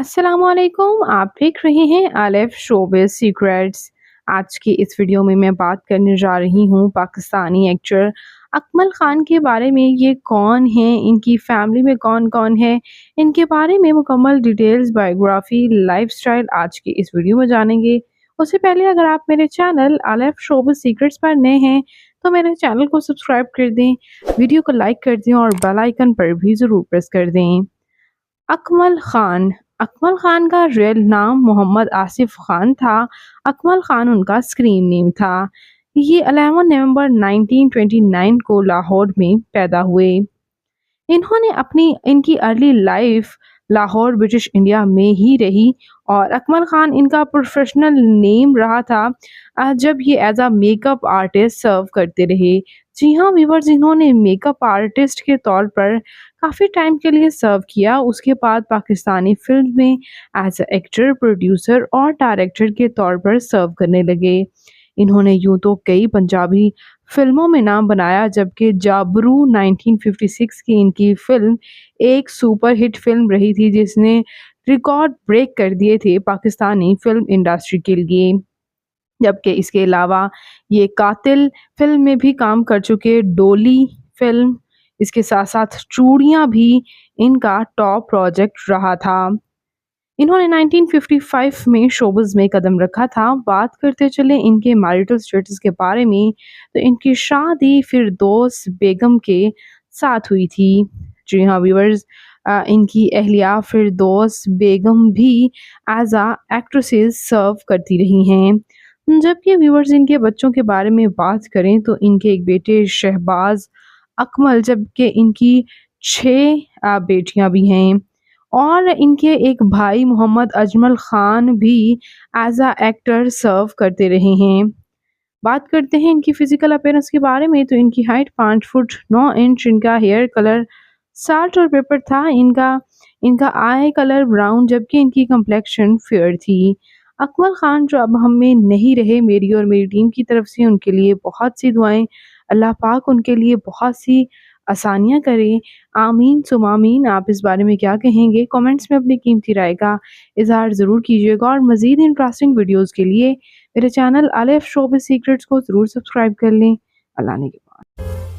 अस्सलामुअलैकुम, आप देख रहे हैं आलिफ शोबिज़ सीक्रेट्स। आज की इस वीडियो में मैं बात करने जा रही हूँ पाकिस्तानी एक्टर अकमल खान के बारे में। ये कौन हैं, इनकी फैमिली में कौन-कौन है, इनके बारे में मुकम्मल डिटेल्स, बायोग्राफी, लाइफस्टाइल आज की इस वीडियो में जानेंगे। उससे पहले अगर आप मेरे चैनल आलिफ शोबिज़ सीक्रेट्स पर नए हैं तो मेरे चैनल को सब्सक्राइब कर दें, वीडियो को लाइक कर दें और बेल आइकन पर भी ज़रूर प्रेस कर दें। अकमल खान। अकमल खान का रियल नाम मोहम्मद आसिफ खान था। अकमल खान उनका स्क्रीन नेम था। ये 11 नवंबर 1929 को लाहौर में पैदा हुए। इन्होंने अपनी इनकी early life Lahore British India में ही रही और अकमल खान इनका प्रोफेशनल नेम रहा था जब ये एज अ मेकअप आर्टिस्ट सर्व करते रहे। जी हाँ व्यूवर्स, इन्होंने मेकअप आर्टिस्ट के तौर पर काफ़ी टाइम के लिए सर्व किया। उसके बाद पाकिस्तानी फिल्म में एज अ एक्टर, प्रोड्यूसर और डायरेक्टर के तौर पर सर्व करने लगे। इन्होंने यूं तो कई पंजाबी फिल्मों में नाम बनाया, जबकि जाबरू 1956 की इनकी फिल्म एक सुपरहिट फिल्म रही थी जिसने रिकॉर्ड ब्रेक कर दिए थे पाकिस्तानी फिल्म इंडस्ट्री के लिए। जबकि इसके अलावा ये कातिल फिल्म में भी काम कर चुके। डोली फिल्म, इसके साथ साथ चूड़ियाँ भी इनका टॉप प्रोजेक्ट रहा था। इन्होंने 1955 में शोबिज़ में कदम रखा था। बात करते चले इनके मैरिटल स्टेटस के बारे में, तो इनकी शादी फिरदौस बेगम के साथ हुई थी। जी हाँ व्यूअर्स, इनकी अहलिया फिरदौस बेगम भी एज आ एक्ट्रेसेस सर्व करती रही हैं। जबकि व्यूअर्स, इनके बच्चों के बारे में बात करें तो इनके एक बेटे शहबाज अकमल, जबकि इनकी 6 बेटियां भी हैं और इनके एक भाई मोहम्मद अजमल खान भी एज अ एक्टर सर्व करते रहे हैं। बात करते हैं इनकी फिजिकल अपीयरेंस के बारे में, तो इनकी हाइट 5 फुट 9 इंच, इनका हेयर कलर साल्ट और पेपर था, इनका इनका आई कलर ब्राउन, जबकि इनकी कम्प्लेक्शन फेयर थी। अकमल खान जो अब हम में नहीं रहे, मेरी और मेरी टीम की तरफ से उनके लिए बहुत सी दुआएं। अल्लाह पाक उनके लिए बहुत सी आसानियाँ करे। आमीन सुम आमीन। आप इस बारे में क्या कहेंगे? कमेंट्स में अपनी कीमती राय का इज़हार ज़रूर कीजिएगा और मज़ीद इंटरेस्टिंग वीडियोज़ के लिए मेरे चैनल आलिफ शोबिज़ सीक्रेट्स को ज़रूर सब्सक्राइब कर लें। अल्लाह ने के बाद।